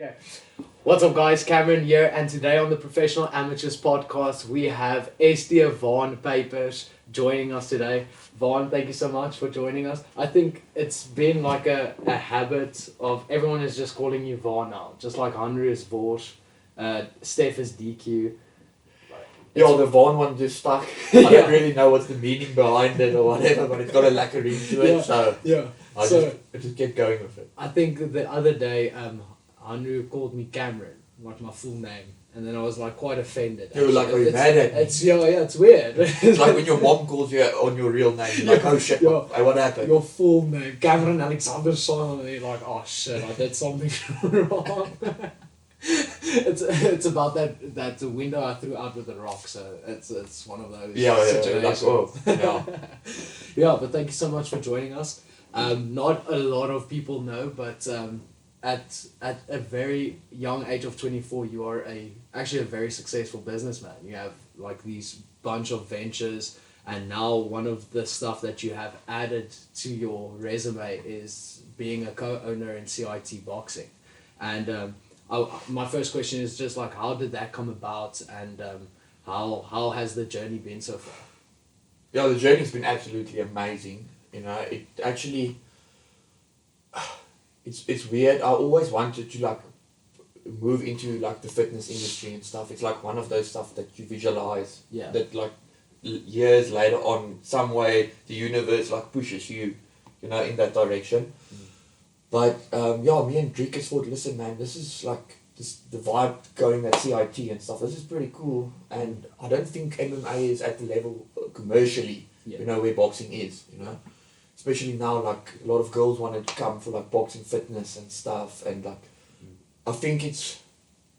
Okay. What's up, guys? Cameron here, and today on the Professional Amateurs podcast, we have SD Waan Pypers joining us today. Vaan, thank you so much for joining us. I think it's been like a habit of everyone is just calling you Vaan now, just like Henry is Vors, Steph is DQ. Yeah, the Vaan one just stuck. I don't really know what's the meaning behind it or whatever, but it's got a lack of ring to it, so I just kept going with it. I think the other day, Henry called me Cameron, like my full name, and then I was like quite offended. You were like, are you mad at me? It's weird. It's like when your mom calls you on your real name, you're like, oh shit, what happened? Your full name, Cameron Alexander Saaiman, and you're like, oh shit, I did something wrong. It's about that window I threw out with the rock, so it's one of those situations. Like, oh, yeah. Yeah, but thank you so much for joining us. Not a lot of people know, but at a very young age of 24, you are actually a very successful businessman. You have like these bunch of ventures, and now one of the stuff that you have added to your resume is being a co-owner in CIT Boxing. And my first question is just like, how did that come about, and how has the journey been so far? Yeah, the journey's been absolutely amazing. You know, it actually, it's weird. I always wanted to like move into like the fitness industry and stuff. It's like one of those stuff that you visualize. Yeah. That like years later on, some way the universe like pushes you, you know, in that direction. But me and Driekus thought, listen man, this is like the vibe going at CIT and stuff. This is pretty cool, and I don't think MMA is at the level commercially, you know, where boxing is, you know. Especially now, like a lot of girls want to come for like boxing fitness and stuff, and like I think it's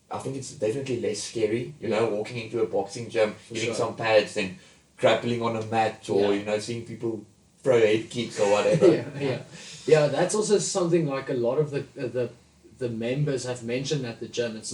definitely less scary, you know, walking into a boxing gym, getting some pads, and grappling on a mat, or you know, seeing people throw head kicks or whatever. Yeah, that's also something like a lot of the members have mentioned at the gym. It's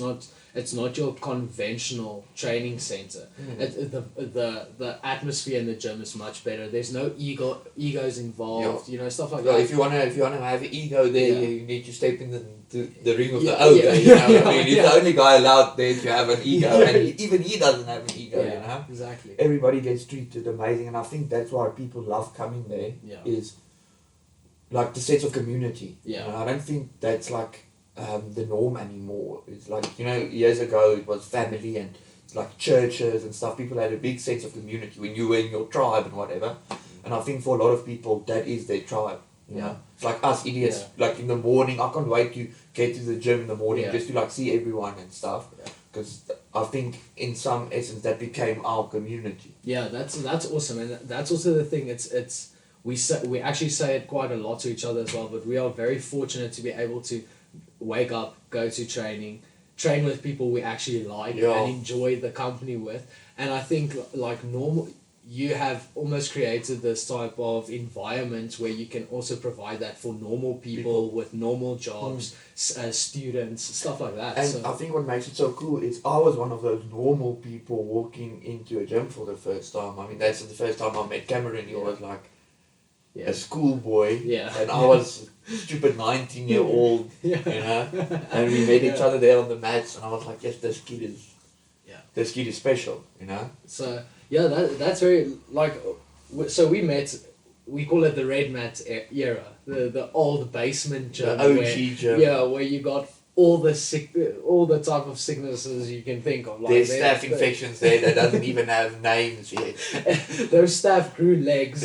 not your conventional training center. The atmosphere in the gym is much better. There's no egos involved. You know, stuff like that. If you wanna have an ego there, you need to step in the ring of the ogre. You know what I mean? He's the only guy allowed there to have an ego, and even he doesn't have an ego. You know, exactly. Everybody gets treated amazing, and I think that's why people love coming there. Is like the sense of community. You know, I don't think that's like the norm anymore. It's like, you know, years ago it was family and like churches and stuff. People had a big sense of community when you were in your tribe and whatever. And I think for a lot of people that is their tribe. You know, it's like us idiots. Like in the morning, I can't wait to get to the gym in the morning just to like see everyone and stuff. Because I think in some essence that became our community. Yeah, that's awesome, and that's also the thing. We actually say it quite a lot to each other as well, but we are very fortunate to be able to wake up, go to train with people we actually like and enjoy the company with. And I think like you have almost created this type of environment where you can also provide that for normal people with normal jobs, students, stuff like that. And I think what makes it so cool is I was one of those normal people walking into a gym for the first time. I mean, that's the first time I met Cameron. He was like a schoolboy, and I was stupid 19-year-old, you know, and we met each other there on the mats, and I was like, yes, this kid is special, you know. So that's very like, so we met. We call it the red mat era, the old basement gym, the OG gym. Yeah, where you got all the type of sicknesses you can think of. Like there's staph infections there that doesn't even have names yet. Those staph grew legs.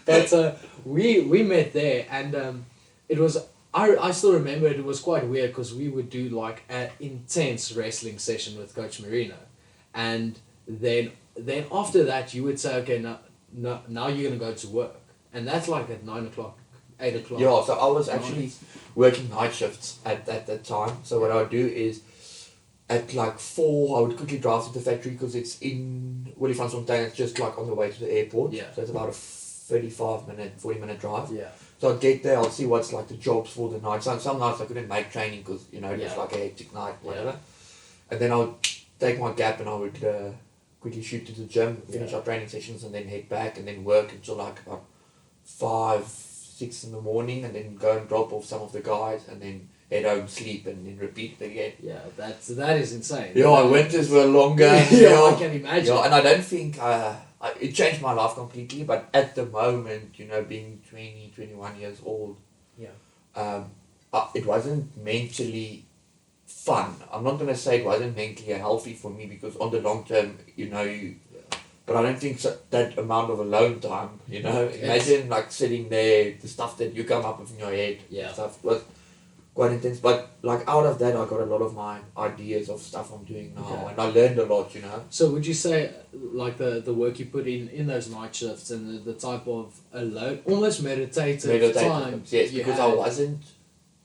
But we met there, and it was. I still remember it was quite weird because we would do like an intense wrestling session with Coach Marino, and then after that you would say, okay, now you're gonna go to work, and that's like at 9 o'clock, 8 o'clock. Yeah, so I was actually working night shifts at that time. So what I would do is at like 4 I would quickly drive to the factory because it's in Williefontein. It's just like on the way to the airport. So it's about a 40-minute drive. So I'd get there, I'd see what's like the jobs for the night. Some nights I couldn't make training because, you know, it was like a hectic night, whatever. And then I would take my gap and I would quickly shoot to the gym, finish our training sessions, and then head back and then work until like about 5, 6 in the morning, and then go and drop off some of the guys and then head home, sleep, and then repeat it again. Yeah, that is insane. Yeah, winters were longer. Yeah, I can imagine. Yeah, and I don't think it changed my life completely, but at the moment, being 20, 21 years old, it wasn't mentally fun. I'm not going to say it wasn't mentally healthy for me, because on the long term, but I don't think that amount of alone time, imagine like sitting there, the stuff that you come up with in your head, stuff was quite intense. But like out of that, I got a lot of my ideas of stuff I'm doing now, and I learned a lot, So would you say like the work you put in those night shifts and the type of alone, almost meditative time? Yes, because it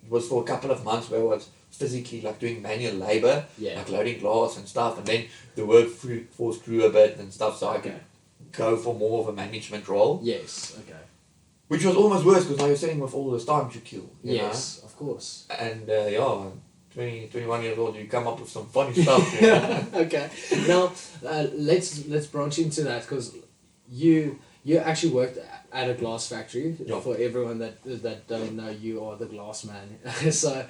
was for a couple of months where I was physically like doing manual labor, like loading glass and stuff, and then the work force grew a bit and stuff, so I could go for more of a management role. Yes, okay. Which was almost worse, because now you're sitting with all this time to kill. You know? Of course. And 20, 21 years old, you come up with some funny stuff. Okay. Now let's branch into that, because you actually worked at a glass factory. Yeah. For everyone that don't know, you are the glass man. So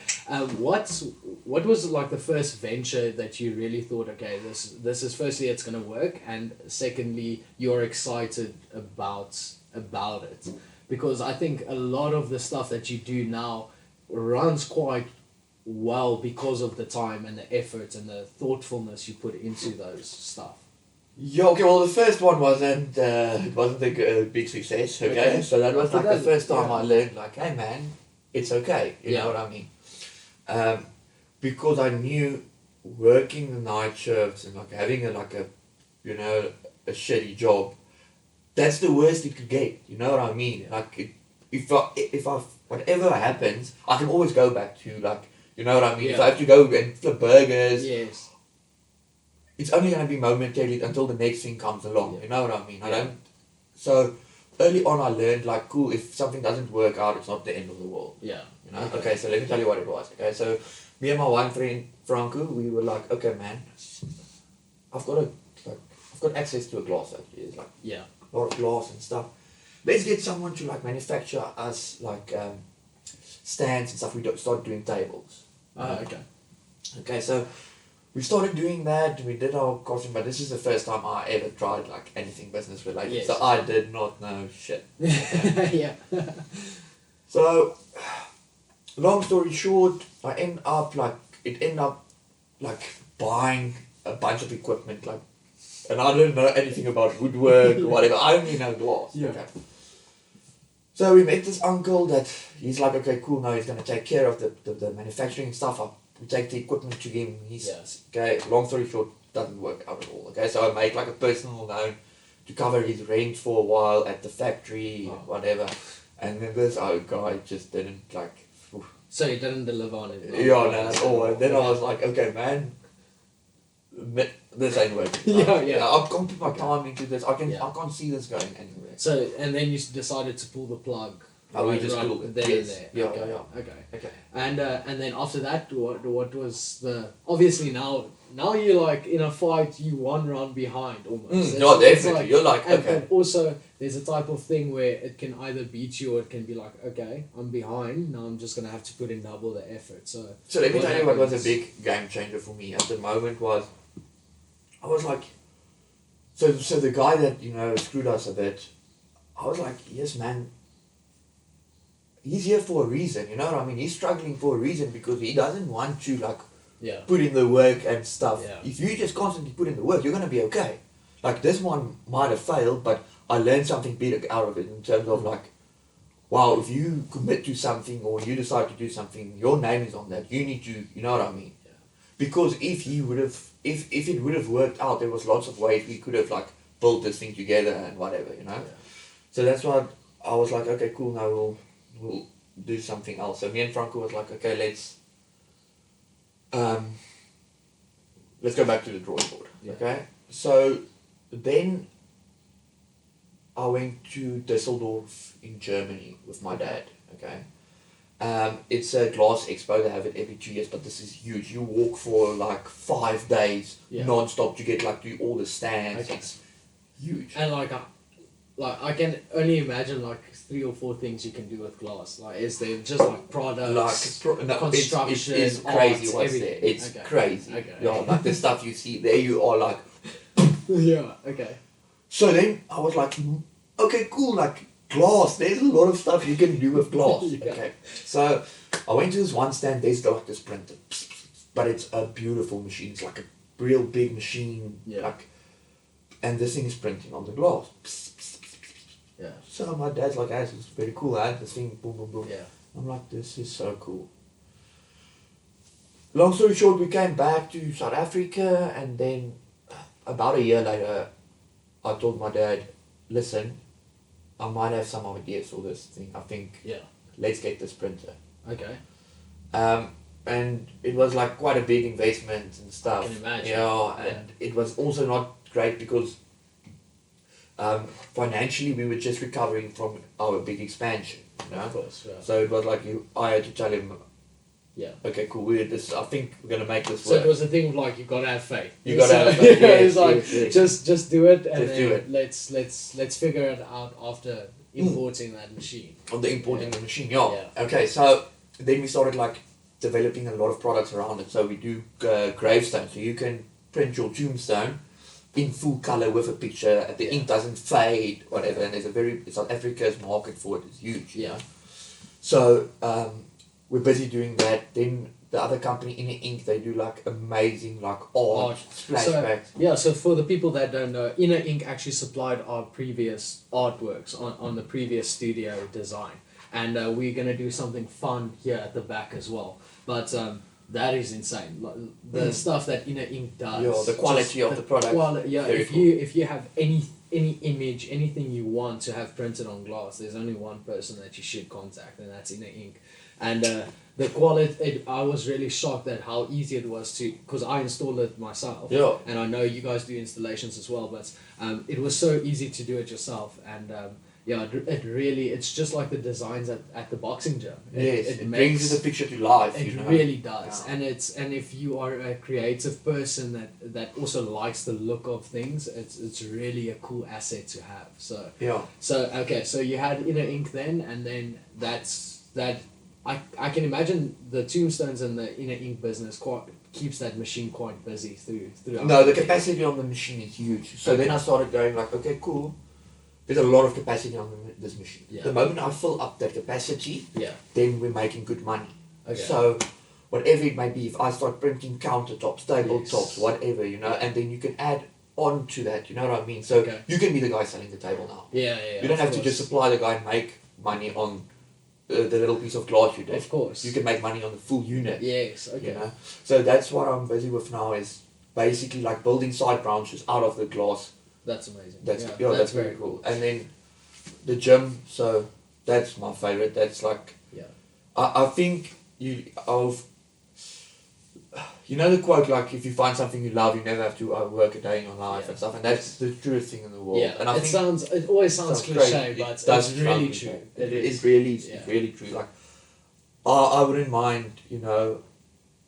what was like the first venture that you really thought, okay, this is, firstly it's gonna work, and secondly you're excited about it? Because I think a lot of the stuff that you do now runs quite well because of the time and the effort and the thoughtfulness you put into those stuff. Yeah, okay, well the first one wasn't a big success, okay? So that was like the first time I learned, like, hey man, it's okay, you know what I mean? Because I knew working the night shifts and like having a shitty job, that's the worst it could get, you know what I mean? Like, if I whatever happens, I can always go back to, like, you know what I mean? If I have to go and flip burgers, it's only going to be momentarily until the next thing comes along, you know what I mean? So early on I learned, like, cool, if something doesn't work out, it's not the end of the world. Yeah. You know? Okay, so let me tell you what it was. Okay, so me and my one friend, Franco, we were like, okay man, I've got access to a glass factory. It's like, a lot of glass and stuff. Let's get someone to like manufacture us like stands and stuff. We started doing tables. Okay, so we started doing that. We did our costume, but this is the first time I ever tried like anything business related. Yes. So I did not know shit. Yeah. So, long story short, it ended up like buying a bunch of equipment, like. And I didn't know anything about woodwork or whatever. I only know glass. Yeah. Okay. So we met this uncle that he's like, okay, cool, now he's going to take care of the manufacturing stuff. We take the equipment to him. Okay, long story short, doesn't work out at all. Okay, so I made like a personal loan to cover his rent for a while at the factory, whatever. And then this guy just didn't like... So he didn't deliver on it? No, at all. And then I was like, okay, man, this ain't working. I can't put my time into this. I can't see this going anywhere. So, and then you decided to pull the plug. We just pulled it. There. Okay. And then after that, what was the... Obviously now you're like in a fight, you one round behind almost. Definitely. Like, you're like, okay. And also, there's a type of thing where it can either beat you or it can be like, okay, I'm behind, now I'm just going to have to put in double the effort. So let me tell you what was a big game changer for me at the moment was, I was like, so the guy that, screwed us a bit, I was like, yes man, he's here for a reason, you know what I mean? He's struggling for a reason because he doesn't want to like put in the work and stuff. Yeah. If you just constantly put in the work, you're going to be okay. Like this one might have failed, but I learned something big out of it in terms of like, wow, if you commit to something or you decide to do something, your name is on that. You need to, you know what I mean? Yeah. Because if it would have worked out, there was lots of ways we could have like built this thing together and whatever, you know? Yeah. So that's why I was like, okay, cool, now we'll do something else. So me and Franco was like, okay, let's go back to the drawing board. Yeah. Okay? So then I went to Düsseldorf in Germany with my dad. Okay? It's a glass expo, they have it every 2 years, but this is huge. You walk for like 5 days non-stop to get like do all the stands. Okay. It's huge. And like I can only imagine like 3 or 4 things you can do with glass? Like, is there just like products, No, construction, it's crazy art, what's everything? there. It's Okay. crazy. Okay. Yeah, like the stuff you see there, you are like. Yeah. Okay. So then I was like, okay, cool, like glass. There's a lot of stuff you can do with glass. Yeah. Okay. So I went to this one stand. There's like this printer, but it's a beautiful machine. It's like a real big machine. Yeah. Like, and this thing is printing on the glass. Yeah. So my dad's like, hey, this is very cool, eh? This thing, boom, boom, boom. Yeah. I'm like, this is so cool. Long story short, we came back to South Africa, and then about a year later, I told my dad, listen, I might have some ideas for this thing. I think, Yeah. let's get this printer. Okay. And it was like quite a big investment and stuff. I can imagine. Yeah, and it was also not great because financially we were just recovering from our big expansion. You know? Of course. Yeah. So it was like I had to tell him, Yeah. okay, cool, I think we're gonna make this So work. it was a thing of like you gotta have faith. You gotta have So- faith, yeah, yes, it's like yes, yes. just do it and Just then do it. let's figure it out after importing that machine. On the importing Yeah. the machine, yeah. Yeah. Okay, so then we started like developing a lot of products around it. So we do gravestone, so you can print your tombstone in full color with a picture. The ink doesn't fade, whatever. And there's South Africa's market for it is huge. you Yeah. know. So we're busy doing that. Then the other company, Inner Ink, they do like amazing like art splashbacks. So for the people that don't know, Inner Ink actually supplied our previous artworks on the previous studio design, and we're gonna do something fun here at the back as well. But that is insane. Like, the stuff that Inner Ink does. Yeah, the quality of the product. Very If you have any image, anything you want to have printed on glass, there's only one person that you should contact, and that's Inner Ink. And the quality, I was really shocked at how easy it was to, because I installed it myself. Yeah. And I know you guys do installations as well, but it was so easy to do it yourself. And it really, it's just like the designs at the boxing gym. It brings the picture to life. It you know? really does, Yeah. and if you are a creative person that also likes the look of things, it's really a cool asset to have. Yeah. So you had Inner Ink then, and then that. I can imagine the tombstones and the Inner Ink business keeps that machine quite busy throughout. No, the capacity on the machine is huge. So then I started going like, okay, cool. There's a lot of capacity on this machine. Yeah. The moment I fill up that capacity, Yeah. then we're making good money. Okay. So whatever it may be, if I start printing countertops, tabletops, Yes. whatever, you know, and then you can add on to that, you know what I mean? So Okay. you can be the guy selling the table now. Yeah. You don't of have to course. just supply the guy and make money on the little piece of glass you did. Of course. You can make money on the full unit. Yes. Okay. You know? So that's what I'm busy with now is basically like building side branches out of the glass. That's amazing. That's very cool. And then the gym, so that's my favorite. That's like I think you know the quote like if you find something you love you never have to work a day in your life and stuff, and that's the truest thing in the world. Yeah. And I think it always sounds cliche, great. but It does it's really sound true. cliche. It is. It really is. Yeah. It's really true. Like I wouldn't mind, you know,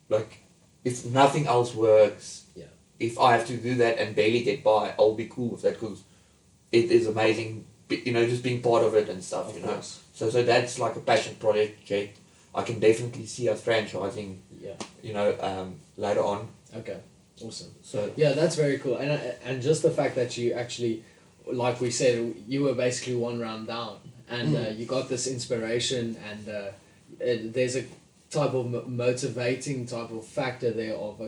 like if nothing else works. Yeah. If I have to do that and barely get by, I'll be cool with that because it is amazing. You know, just being part of it and stuff. Of you know, course. so that's like a passion project. I can definitely see us franchising. Yeah. You know, later on. Okay. Awesome. So Yeah, that's very cool, and just the fact that you actually, like we said, you were basically one round down, and you got this inspiration, and there's a type of motivating type of factor there of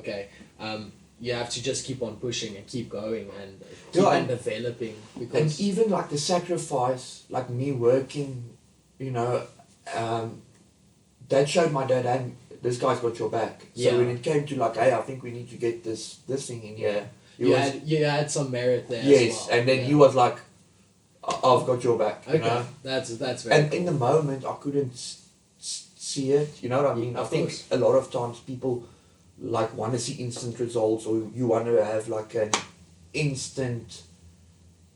you have to just keep on pushing and keep going and keep on developing and because even like the sacrifice, like me working, you know, that showed my dad, and this guy's got your back. So when it came to like, hey, I think we need to get this thing in here. you had some merit there. Yes, as well. and then he was like, I've got your back. You Okay, know? that's very And cool. in the moment, I couldn't see it. You know what I mean? I think course. a lot of times people like want to see instant results, or you want to have like an instant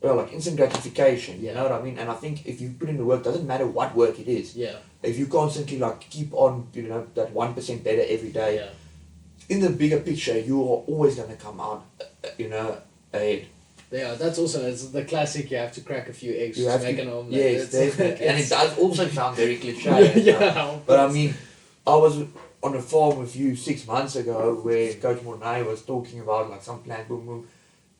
gratification. You know what I mean? And I think if you put in the work, doesn't matter what work it is. Yeah. If you constantly like keep on, you know, that 1% better every day. Yeah. In the bigger picture, you are always going to come out, you know, ahead. Yeah, that's also it's the classic. You have to crack a few eggs You to have make to, an omelette. yes, definitely. And it does also sound very cliche. Yeah. But I mean, I was on a farm with you 6 months ago where Coach Mornay was talking about like some plan, boom, boom.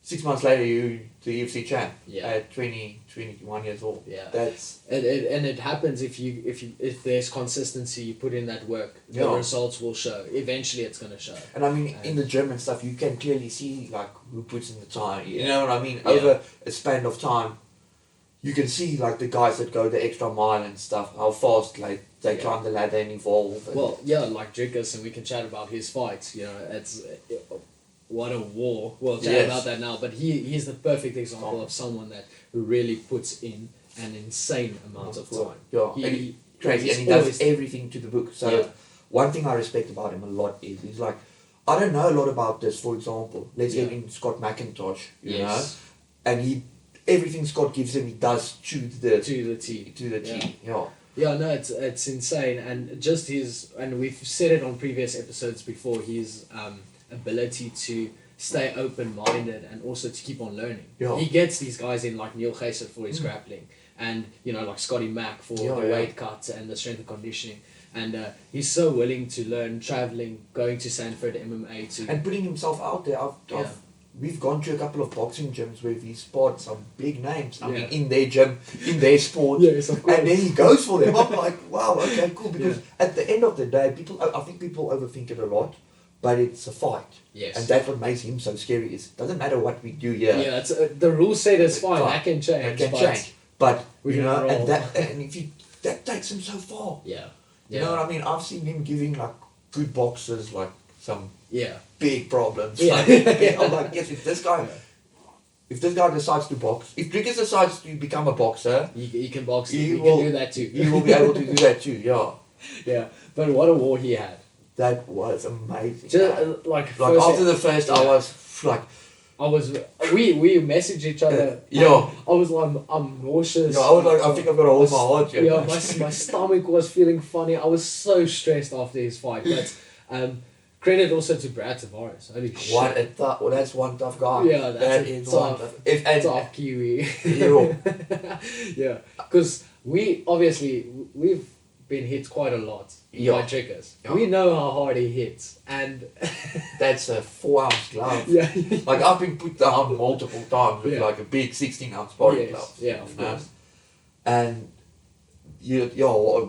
6 months later, you the UFC champ at 21 years old. Yeah. That's And it happens if there's consistency, you put in that work, the Yeah. results will show. Eventually, it's gonna show. And I mean, in the gym and stuff, you can clearly see like who puts in the time. You Yeah. know what I mean? Yeah. Over a span of time, you can see like the guys that go the extra mile and stuff, how fast like they Yeah. climb the ladder and evolve. And Well, yeah, like Drikas, and we can chat about his fights. You know, it's what a war. We'll chat Yes. about that now. But he's the perfect example of someone that who really puts in an insane amount of time. Yeah, He- and crazy, he's and he does always- everything to the book. So Yeah. one thing I respect about him a lot is he's like, I don't know a lot about this. For example, let's get Yeah. in Scott McIntosh. You know, Yes. and everything Scott gives him, he does to the To the T. to the Yeah. T. Yeah. Yeah, no, it's insane, and just and we've said it on previous episodes before. His ability to stay open-minded and also to keep on learning. Yeah. He gets these guys in like Neil Geyser for his grappling, and like Scotty Mack for Yeah, the yeah. weight cut and the strength and conditioning. And he's so willing to learn, traveling, going to Sanford MMA to And putting himself out there. We've gone to a couple of boxing gyms where he's spotted some big names. I mean, Yeah. in their gym, in their sport. Yes, of course. And then he goes for them. I'm like, wow, okay, cool. Because at the end of the day, I think people overthink it a lot, but it's a fight. Yes. And that's what makes him so scary. Is it doesn't matter what we do here. Yeah, it's the rules say that's fine. Fine. That can change. It can but change. But we you can know, roll. and if you that takes him so far. Yeah. You know what I mean? I've seen him giving like good boxers like some Yeah. big problems. Yeah. Like, I'm like, yes, if this guy decides to box, if Drikas decides to become a boxer, You can box. He You will- can do that too. he will be able to do that too. Yeah, Yeah, but what a war he had. that was amazing. Just man. like Like first after the first, I yeah. was like, we messaged each other. Yeah. and I was like, I'm nauseous. I was like, I think I've got to hold my heart. Yeah, my stomach was feeling funny. I was so stressed after his fight. But credit also to Brad Tavares. Holy shit. What a tough. Well, that's one tough guy. Yeah, that's that a is tough- one tough. If and Top Kiwi. Yeah. Yeah, because we've been hit quite a lot Yeah. by Drikas. Yeah. We know how hard he hits, and that's a 4-ounce glove. yeah, Like I've been put down multiple times with Yeah. like a big 16-ounce body Yes, glove. yeah, of you know? course. And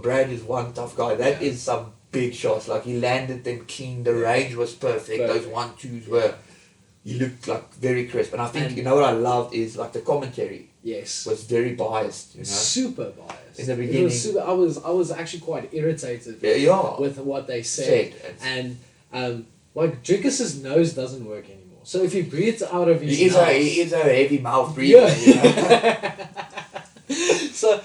Brad is one tough guy. That Yeah. is some big shots. Like he landed them clean. The range was perfect. Perfect. Those 1-2s were. He looked like very crisp. And I think And- you know what I loved is like the commentary Yes. was very biased. You know. Super biased. In the It was beginning- super, I was actually quite irritated Yeah. with what they said. Said. And like Drikas' nose doesn't work anymore. So if he breathes out of his He nose, is a heavy mouth breather. Yeah. You know? So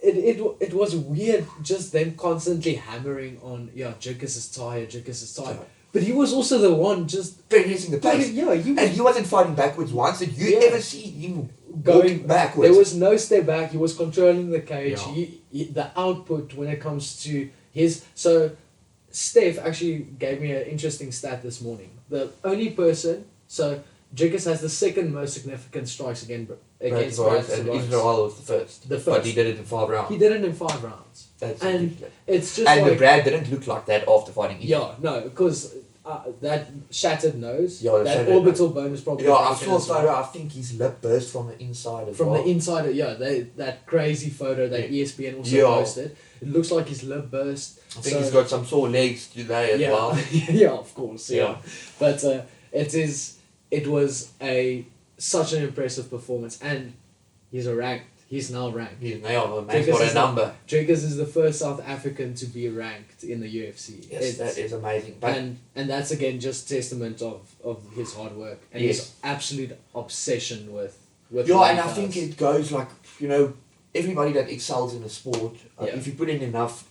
it was weird just them constantly hammering on Drikas is tired, Tired. but he was also the one just Finishing the pace. yeah, he And was he wasn't fighting backwards once. Did you Yeah. ever see him going walking backwards? There was no step back. He was controlling the cage. Yeah. The output when it comes to his Steph actually gave me an interesting stat this morning. The only person Drikas has the second most significant strikes against Brad and Tavares. Israel was the first. The But first. he did it in 5 rounds. He did it in 5 rounds. That's and ridiculous. it's just And like the Brad didn't look like that after fighting either. yeah, no, because that shattered nose, Yeah, the that shattered orbital bone is probably Yeah, I broken saw a as well. photo. I think his lip burst from the inside as From well. the inside, that crazy photo that ESPN also Yeah. posted. It looks like his lip burst. I think he's got some sore legs today as yeah, well. yeah, of course, yeah. Yeah. But it was such an impressive performance, and he's now ranked. He's nailed it, man. Drikas He's got is a number. Drikas is the first South African to be ranked in the UFC. Yes, that is amazing. But and that's again just testament of his hard work and Yes. his absolute obsession with yeah, what and he I think does. it goes like, everybody that excels in a sport, Yeah. if you put in enough,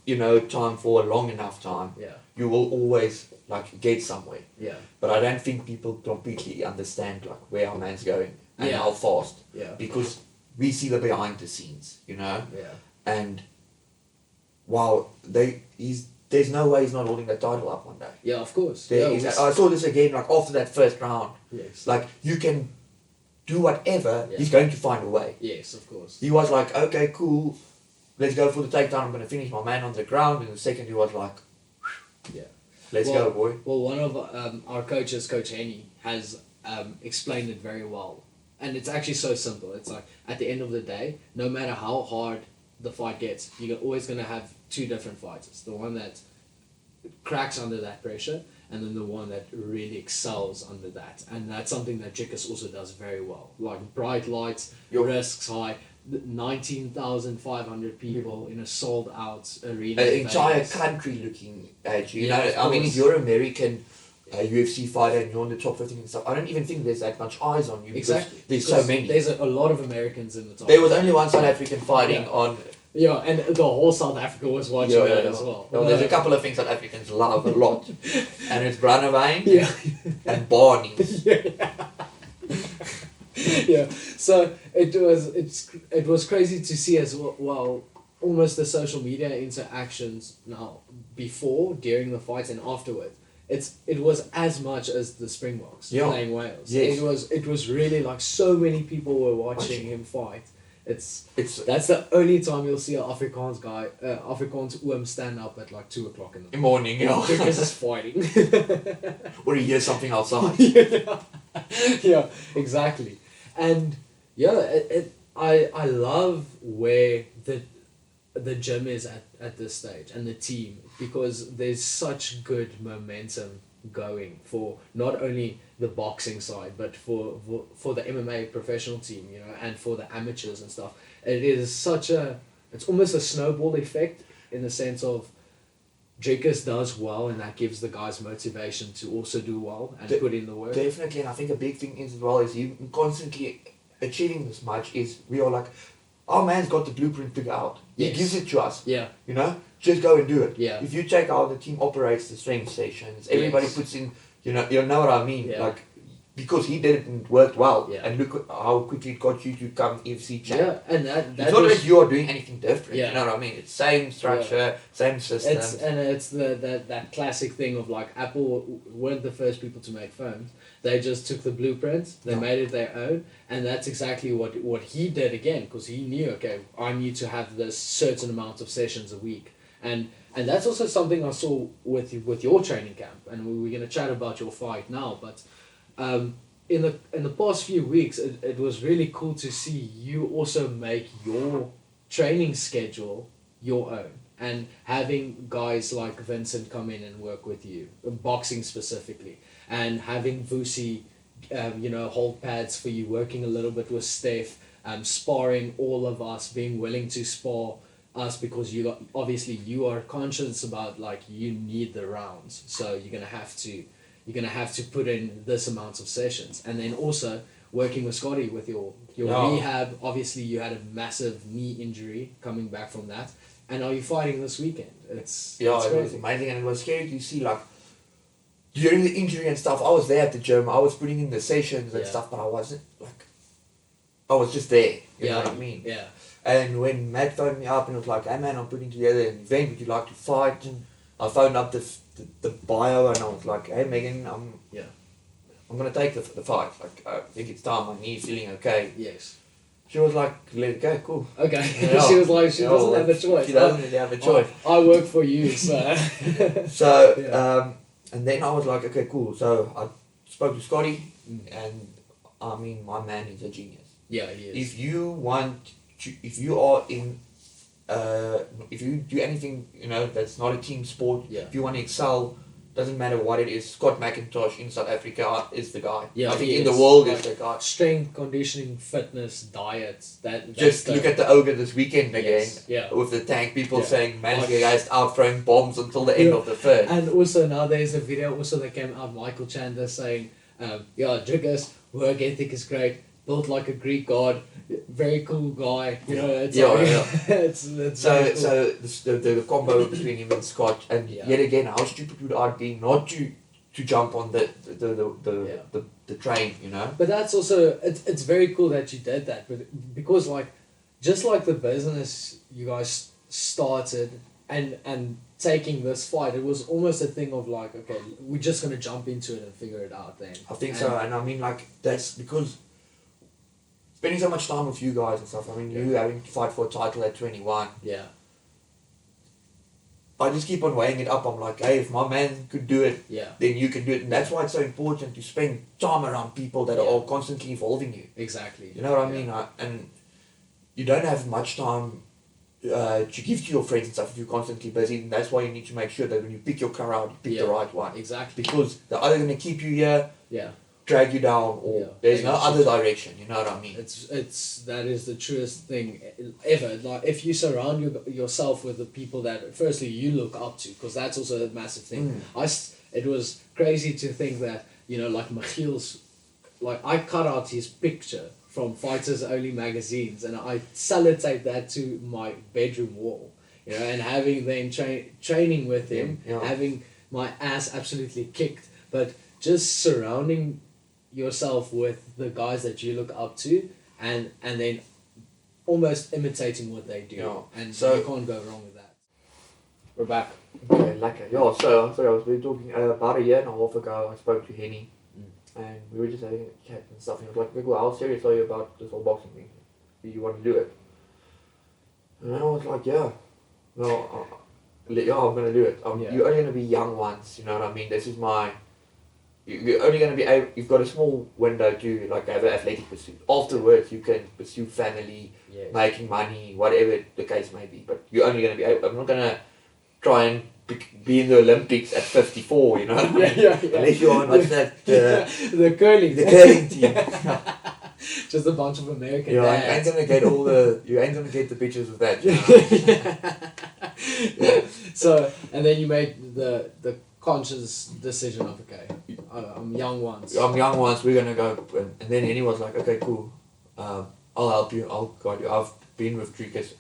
time for a long enough time, Yeah, you will always get somewhere. yeah, But I don't think people completely understand where our man's going and Yeah. how fast, yeah, because we see the behind the scenes, yeah, and wow, there's no way he's not holding the title up one day. yeah. Of course. There Yeah, is, we- I saw this again after that first round. yes. Like you can do whatever, Yeah. he's going to find a way. Yes, of course. He was like, okay, cool, let's go for the takedown. I'm going to finish my man on the ground. And the second, he was like, Yeah. let's Well- go, boy. Well, one of our coaches, Coach Henny, has explained it very well. And it's actually so simple. It's like, at the end of the day, no matter how hard the fight gets, you're always going to have two different fighters. The one that cracks under that pressure, and then the one that really excels under that. And that's something that Jikas also does very well. Like bright lights, Yup. risks high, 19,500 people in a sold out arena. An in entire Vegas. country looking at you. You Yeah, know, of I mean, course. if you're UFC fighter and you're on the top 15 and stuff, I don't even think there's that much eyes on you. because Exactly. There's Because so many. There's a lot of Americans in the top. There was only one South African fighting Yeah. on. Yeah, and the whole South Africa was watching that as well. Well, there's a couple of things South Africans love a lot. And it's Brandewijn Yeah. and Barney. Yeah. So it was crazy to see as well almost the social media interactions now before, during the fights and afterwards. It was as much as the Springboks Yeah. playing Wales. Yes. It was really like so many people were watching him fight. It's That's the only time you'll see an Afrikaans guy, Afrikaans oom stand up at like 2 o'clock in the in the morning, you know. Because is fighting. Or you hear something outside. Yeah, exactly. And yeah, I love where the gym is at this stage and the team, because there's such good momentum going for not only the boxing side but for the MMA professional team, you know, and for the amateurs and stuff. It is it's almost a snowball effect in the sense of Jikas does well and that gives the guys motivation to also do well and put in the work. Definitely, and I think a big thing is as well is you constantly achieving this much is we are like, our man's got the blueprint figured out. He Yes. gives it to us. Yeah. You know, just go and do it. Yeah. If you check how the team operates the training sessions, everybody Yes. puts in. You know what I mean? Yeah. Like, because he did it and it worked well, Yeah. and look how quickly it got you to come FC champ. Yeah, and that It's not was, that you are doing anything different. Yeah. You know what I mean? It's same structure, same system. it's that classic thing of like Apple weren't the first people to make phones. They just took the blueprint, they Yeah. made it their own, and that's exactly what he did again, because he knew, okay, I need to have this certain amount of sessions a week, and that's also something I saw with your training camp, and we're gonna chat about your fight now, but. In the past few weeks, it was really cool to see you also make your training schedule your own, and having guys like Vincent come in and work with you, boxing specifically, and having Vusi, hold pads for you, working a little bit with Steph, sparring all of us, being willing to spar us because obviously you are conscious about like you need the rounds, so you're gonna have to put in this amount of sessions, and then also working with Scotty with your Yeah. rehab. Obviously, you had a massive knee injury coming back from that, and are you fighting this weekend? It's Yeah, it's it was crazy. amazing, and it was scary to see like during the injury and stuff. I was there at the gym. I was putting in the sessions and Yeah. stuff, but I wasn't like. I was just there. You know Yeah, what I mean? yeah, And when Matt phoned me up and was like, "Hey man, I'm putting together an event. Would you like to fight?" And I phoned up the bio and I was like, "Hey Megan, yeah, I'm gonna take the fight. Like I think it's time. My knee's feeling okay." yes. She was like, "Let it go, cool." Okay, Yeah. she was like, she Yeah, doesn't well, have a choice. She doesn't really have a choice. I work for you, so. So, Yeah. and then I was like, okay, cool. So I spoke to Scotty, Mm. and I mean, my man is a genius. Yeah, he is. If you want to, if you are in, if you do anything, that's not a team sport, Yeah. if you want to excel, doesn't matter what it is, Scott McIntosh in South Africa is the guy. Yeah, I think he in the is. world Like, is the guy. Strength, conditioning, fitness, diet. Just look at the ogre this weekend again. Yes, yeah. With the tank, people Yeah. saying, man, Like- the guy's out throwing bombs until the end Yeah. of the third. And also now there's a video also that came out, Michael Chandler saying, Jigas, work ethic is great, built like a Greek god, very cool guy, it's Yeah, like, yeah. it's very cool. So the combo between him and Scott, and Yeah. yet again, how stupid would I be not to jump on the train, But that's also, it's very cool that you did that, but because like, just like the business you guys started and taking this fight, it was almost a thing of like, okay, we're just gonna jump into it and figure it out then. I think so, and I mean like that's because spending so much time with you guys and stuff. I mean, you having to fight for a title at 21. Yeah. I just keep on weighing it up. I'm like, hey, if my man could do it, Yeah. then you can do it. And that's why it's so important to spend time around people that are constantly evolving you. Exactly. You know what I mean? And you don't have much time to give to your friends and stuff if you're constantly busy. And that's why you need to make sure that when you pick your crowd, you pick the right one. Exactly. Because they're either going to keep you here, drag you down, or there's no other direction. You know what I mean? That is the truest thing ever. Like, if you surround yourself with the people that firstly you look up to, because that's also a massive thing. It was crazy to think that, you know, like Michiel's, like, I cut out his picture from Fighters Only magazines and I sellotape that to my bedroom wall, you know, and having then training with him, having my ass absolutely kicked, but just surrounding yourself with the guys that you look up to and then almost imitating what they do, and so you can't go wrong with that. We're back. Okay, lekker. Yeah, so sorry, I was talking about a year and a half ago. I spoke to Henny, and we were just having a chat and stuff. And he was like, "Well, how serious are you about this whole boxing thing? Do you want to do it?" And I was like, "Yeah, well, I'm gonna do it. You're only gonna be young once, you know what I mean? This is my. You're only gonna be able. You've got a small window to like have an athletic pursuit. Afterwards, you can pursue family, making money, whatever the case may be. But you're only gonna be able. I'm not gonna try and be in the Olympics at 54, you know what I mean? Unless you're on what's that? The curling team. Just a bunch of American dads. You ain't gonna get the pictures of that. You know? So, and then you made the conscious decision of, okay, I'm young once. We're gonna go, and then Henny was like, okay, cool. I'll help you. I'll guide you. I've been with Dricus.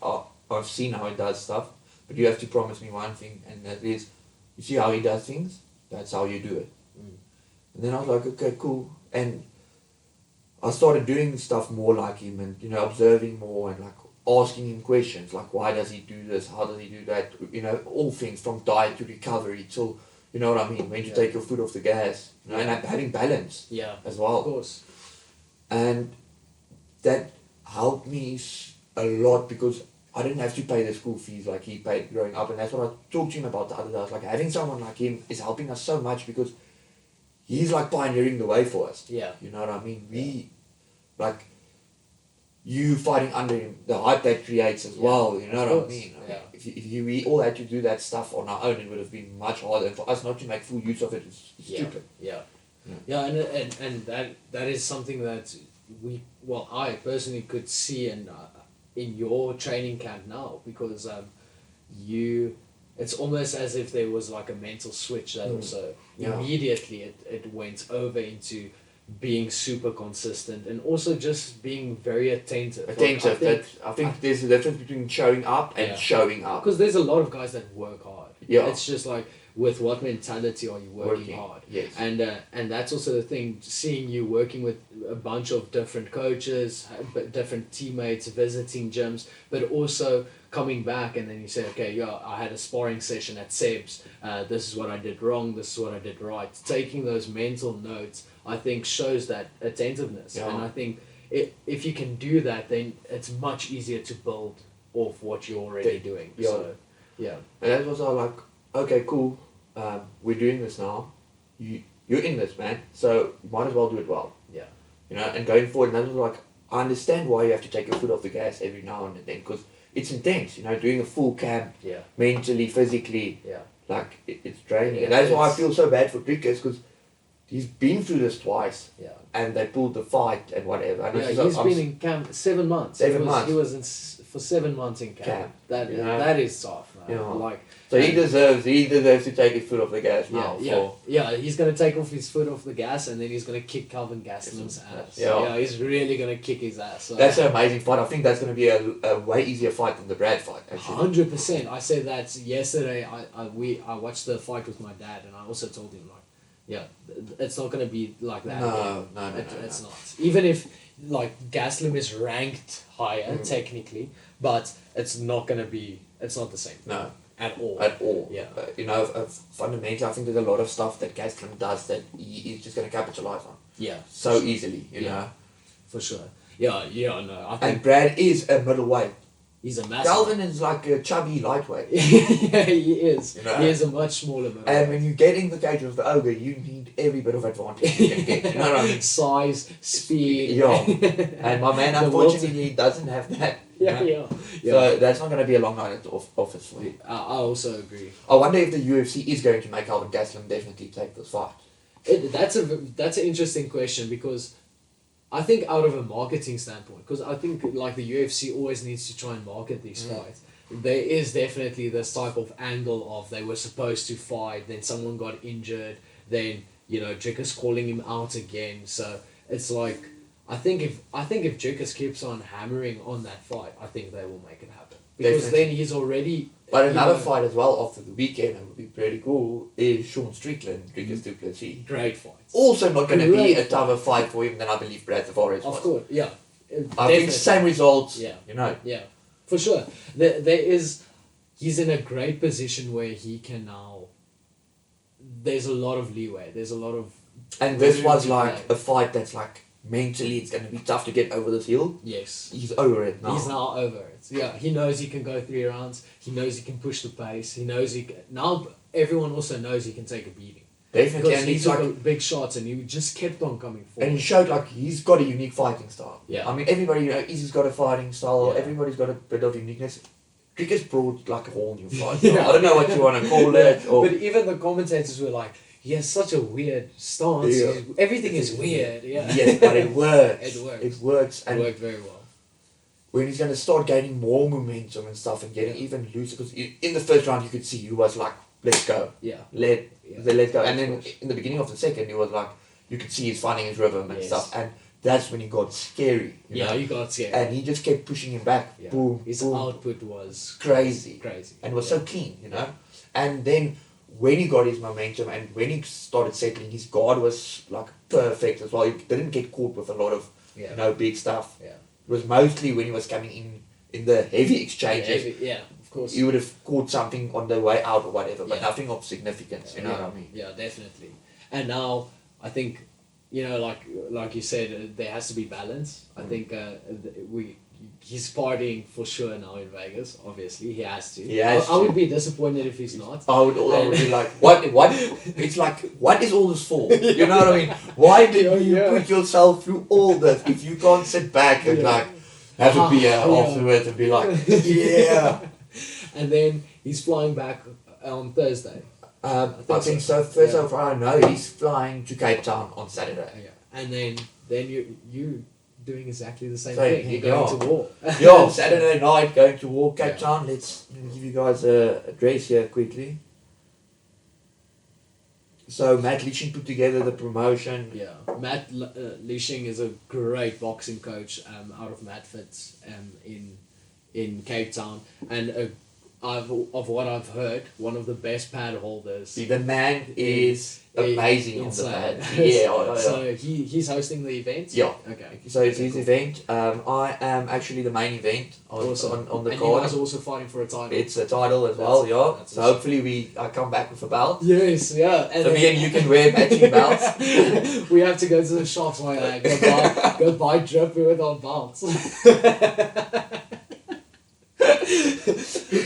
I've seen how he does stuff. But you have to promise me one thing, and that is, you see how he does things? That's how you do it. And then I was like, okay, cool. And I started doing stuff more like him and, you know, observing more and like asking him questions, like why does he do this? How does he do that? You know, all things from diet to recovery till, you know what I mean, when you take your foot off the gas, you know, and having balance as well. Of course. And that helped me a lot because I didn't have to pay the school fees like he paid growing up, and that's what I talked to him about the other day. I was like, having someone like him is helping us so much because he's like pioneering the way for us. Yeah. You know what I mean? We, like, you fighting under him, the hype that creates as well, you know what I mean? If we all had to do that stuff on our own, it would have been much harder, and for us not to make full use of it is stupid. And that is something that I personally could see in your training camp now, because it's almost as if there was like a mental switch that also immediately it went over into being super consistent and also just being very attentive. I think there's a difference between showing up and showing up. Because there's a lot of guys that work hard. Yeah. It's just like, with what mentality are you working hard? Yes. And that's also the thing, seeing you working with a bunch of different coaches, different teammates, visiting gyms, but also coming back and then you say, okay, I had a sparring session at Seb's, this is what I did wrong, this is what I did right. Taking those mental notes, I think, shows that attentiveness. And I think if you can do that, then it's much easier to build off what you're already doing. So, and that was all like, okay, cool, we're doing this now, you're in this, man, so you might as well do it well. You know, and going forward, and that was like, I understand why you have to take your foot off the gas every now and then, because it's intense, you know, doing a full camp, mentally, physically, like, it's draining. And that's why I feel so bad for Dricus, because he's been through this twice, and they pulled the fight and whatever. And he's been in camp 7 months. 7 months. He was for 7 months in camp. That is tough, man. So he deserves to take his foot off the gas now. He's gonna take off his foot off the gas, and then he's gonna kick Calvin Gastelum's ass. He's really gonna kick his ass. So. That's an amazing fight. I think that's gonna be a way easier fight than the Brad fight. 100%. I said that yesterday. I watched the fight with my dad, and I also told him it's not gonna be like that. No, it's not. Even if like Gastelum is ranked higher technically, but it's not gonna be. It's not the same. No. At all. Yeah. You know, fundamentally, I think there's a lot of stuff that Gastelum does that he's just going to capitalize on. Yeah. So easily, you know. For sure. No, I think And Brad is a middleweight. he's a massive. Calvin is like a chubby lightweight. Yeah, he is. You know? He is a much smaller man. And when you get in the cage of the ogre, you need every bit of advantage you can get. You know what I mean? Size, speed. Yeah. And my man, The unfortunately, doesn't have that. you Yeah, know? yeah. So that's not going to be a long night at the office for you. I also agree. I wonder if the UFC is going to make Calvin Gastelum definitely take this fight. That's an interesting question because I think out of a marketing standpoint, because I think like the UFC always needs to try and market these fights. There is definitely this type of angle of they were supposed to fight, then someone got injured, then Drickus calling him out again. So it's like I think if Drickus keeps on hammering on that fight, I think they will make it happen because Definitely. then he's already. But another fight as well after the weekend, that would be pretty cool, is Sean Strickland, Drickus du Plessis. Great fights. Also not going to be Great a tougher fight for him than I believe Brad Tavares was. Of course, yeah. I think Definitely. same results, Yeah. Yeah. For sure. He's in a great position where he can now. There's a lot of leeway. There's a lot of. And this really was good like play. a fight that's like mentally it's going to be tough to get over this hill. Yes. He's over it now. He's now over it. Yeah, he knows he can go 3 rounds. He knows he can push the pace. He knows he can. Now everyone also knows he can take a beating. Definitely, Because and he he's took like, big shots and he just kept on coming forward. and he showed like he's got a unique fighting style. Yeah. I mean, everybody, Izzy's got a fighting style. Yeah. Everybody's got a bit of uniqueness. Drickus brought like a whole new fight. Yeah. I don't know what you want to call it. Or But even the commentators were like, he has such a weird stance. Yeah. Everything is weird. Yeah. yes, but it works. It works. It works, It and worked very well. when he's going to start gaining more momentum and stuff and getting even looser, because in the first round you could see he was like, "Let's go, Yeah. let Yeah. let's go," and then in the beginning of the second he was like, you could see he's finding his rhythm and Yes. stuff, and that's when he got scary. You know? You got scared. And he just kept pushing him back. Yeah. Boom, His boom. output was Crazy. crazy. And was so clean, And then when he got his momentum and when he started settling, his guard was like perfect as well. He didn't get caught with a lot of big stuff. Yeah. It was mostly when he was coming in the heavy exchanges. Yeah, of course. You would have caught something on the way out or whatever, but Yeah. nothing of significance. You know what I mean? Yeah, definitely. And now I think like you said, there has to be balance. I think he's partying for sure now in Vegas. Obviously, he has to. He has I would to. be disappointed if he's not. I would be like, what? It's like, what is all this for? You know what I mean? Why did you put yourself through all this if you can't sit back and like have a beer afterwards and be like, yeah. And then he's flying back on Thursday. I think so. First of all, I know he's flying to Cape Town on Saturday. Yeah. And then you doing exactly the same Same thing. You're thing, going to war. Yo, Saturday night going to war, Cape Yeah. Town. Let me give you guys a address here quickly. So Matt Leaching put together the promotion. Yeah, Matt Leishing is a great boxing coach out of Matfits in Cape Town, and of what I've heard, one of the best pad holders. See, the man is amazing on the insane. pad. Yeah. So he's hosting the event. Yeah. Okay. So it's his event. I am actually the main event on the and card. you guys are also fighting for a title. It's a title as well, yeah. That's So awesome. hopefully I come back with a belt. Yes, yeah. And So then- me and you can wear matching belts. We have to go to the shops while go buy drip with our belts.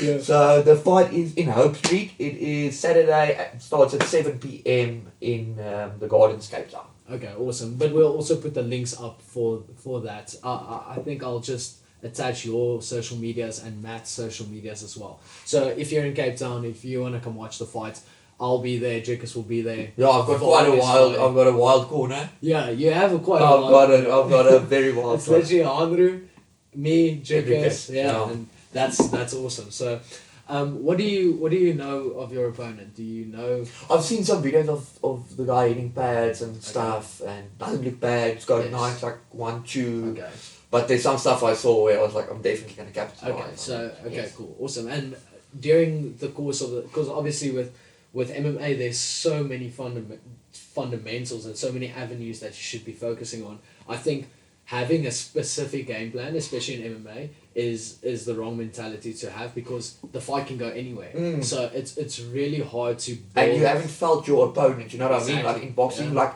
Yeah. So the fight is in Hope Street. It is Saturday. It starts at 7 p.m. in the Gardens, Cape Town. Okay, awesome. But we'll also put the links up for that. I think I'll just attach your social medias and Matt's social medias as well. So if you're in Cape Town, if you want to come watch the fight, I'll be there. Drickus will be there. Yeah, I've got quite a wild. I've got a wild corner. Yeah, you have a quite. I've got a very wild. It's literally Andrew, me, Drickus. Drickus, Yeah, yeah. and that's awesome. So, what do you know of your opponent? Do you know? I've seen some videos of the guy hitting pads and stuff, and doesn't look bad. It's got Yes. nice like 1-2. Okay. But there's some stuff I saw where I was like, I'm definitely gonna capitalize. Okay, so Yes. cool, awesome. And during the course of because obviously with MMA, there's so many fundamentals and so many avenues that you should be focusing on. I think having a specific game plan, especially in MMA, is the wrong mentality to have because the fight can go anywhere. Mm. So it's really hard to build. And you haven't felt your opponent. You know what I mean? Exactly, Like in boxing, yeah. like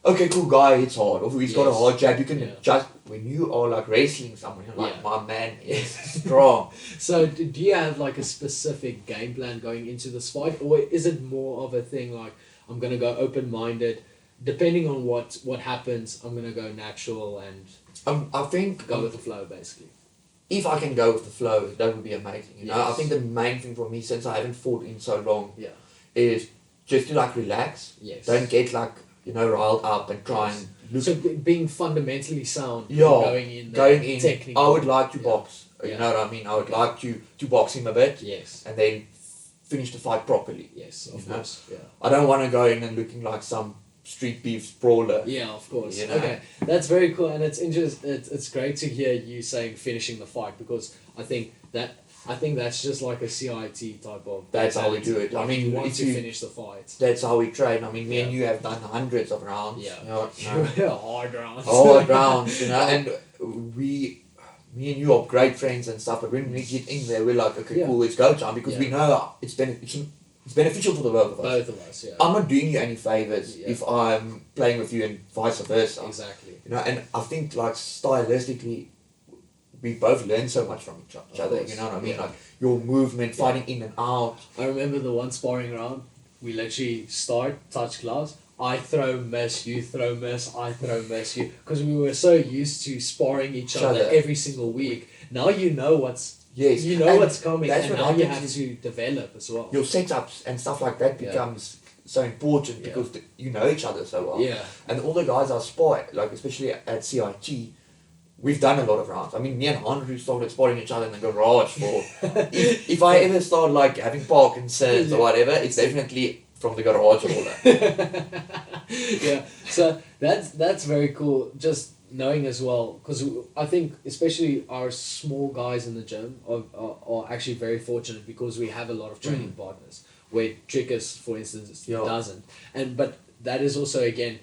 okay, cool guy hits hard, or he's got a Yes. hard jab, you can Yeah. adjust. When you are like wrestling someone, you're like, Yeah. my man is strong. So do you have like a specific game plan going into this fight, or is it more of a thing like I'm gonna go open minded, depending on what happens, I'm gonna go natural and I think go with the flow basically. if I can go with the flow, that would be amazing. You know, I Yes. think the main thing for me, since I haven't fought in so long, Yeah. is just to like relax. Yes. Don't get like riled up and try Yes. and look. So being fundamentally sound. Yeah, Going in. There, going in. Technical. I would like to Yeah. box. You Yeah. know what I mean? I would like to box him a bit Yes. and then finish the fight properly. Yes. Of You know? course. Yeah. I don't want to go in and looking like some street beef brawler. Yeah, of course. You know? Okay, that's very cool, and it's it's great to hear you saying finishing the fight because I think that's just like a CIT type of. That's how we do it. Like I mean, you want if to you- finish the fight. That's how we train. I mean, me and Yeah. you have done hundreds of rounds. Yeah. You know, Hard rounds. hard rounds, and me and you are great friends and stuff, but when we get in there, we're like, okay, Yeah. cool, it's go time, because we Yeah. know it's beneficial for the both of us. Both of us, yeah. I'm not doing you any favors Yeah. if I'm playing with you and vice versa. Exactly. You know, and I think like stylistically, we both learn so much from each other. course, You know what I mean? yeah. Like your movement, fighting in and out. I remember the one sparring round. We literally start, touch gloves. I throw, miss, you throw, miss, I throw, miss, you. Because we were so used to sparring each other every single week. Now you know Yes, you know and what's coming, that's and what now you happens have to develop as well. Your setups and stuff like that Yeah. becomes so important Yeah. because you know each other so well. Yeah. And all the guys I spar, like especially at CIT, we've done a lot of rounds. I mean, me and Andrew started sparring each other in the garage for. if I ever start like having Parkinson's or whatever, it's definitely from the garage order. Yeah, so that's very cool. Just knowing as well, because I think especially our small guys in the gym are actually very fortunate because we have a lot of training partners. Where Trickers, for instance, Yeah. doesn't, but that is also again